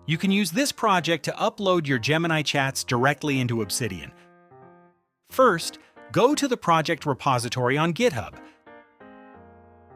You can use this project to upload your Gemini chats directly into Obsidian. First, go to the project repository on GitHub.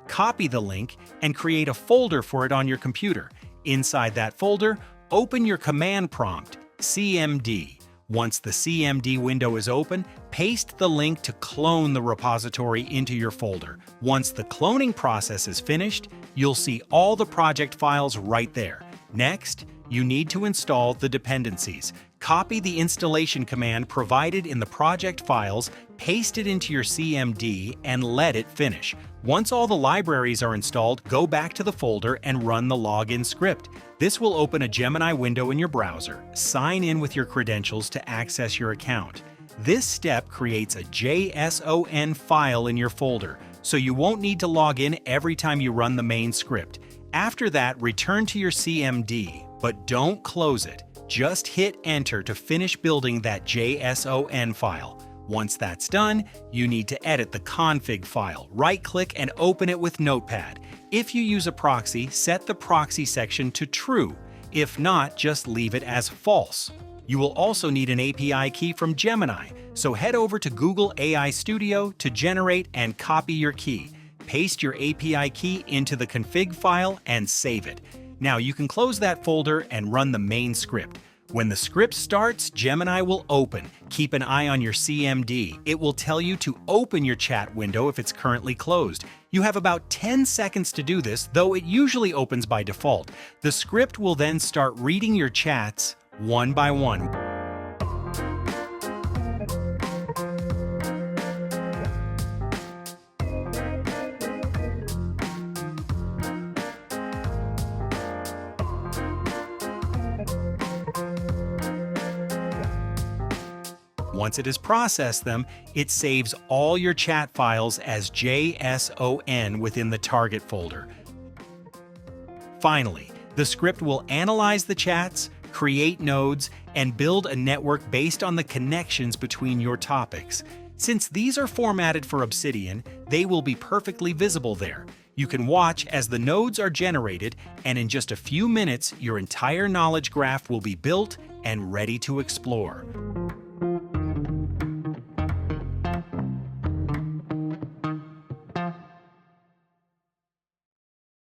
Copy the link and create a folder for it on your computer. Inside that folder, open your command prompt, cmd. Once the cmd window is open, paste the link to clone the repository into your folder. Once the cloning process is finished, you'll see all the project files right there. Next, you need to install the dependencies. Copy the installation command provided in the project files, paste it into your CMD, and let it finish. Once all the libraries are installed, go back to the folder and run the login script. This will open a Gemini window in your browser. Sign in with your credentials to access your account. This step creates a JSON file in your folder, so you won't need to log in every time you run the main script. After that, return to your CMD, but don't close it. Just hit Enter to finish building that JSON file. Once that's done, you need to edit the config file. Right-click and open it with Notepad. If you use a proxy, set the proxy section to true. If not, just leave it as false. You will also need an API key from Gemini, so head over to Google AI Studio to generate and copy your key. Paste your API key into the config file and save it. Now you can close that folder and run the main script. When the script starts, Gemini will open. Keep an eye on your CMD. It will tell you to open your chat window if it's currently closed. You have about 10 seconds to do this, though it usually opens by default. The script will then start reading your chats one by one. Once it has processed them, it saves all your chat files as JSON within the target folder. Finally, the script will analyze the chats, create nodes, and build a network based on the connections between your topics. Since these are formatted for Obsidian, they will be perfectly visible there. You can watch as the nodes are generated, and in just a few minutes, your entire knowledge graph will be built and ready to explore.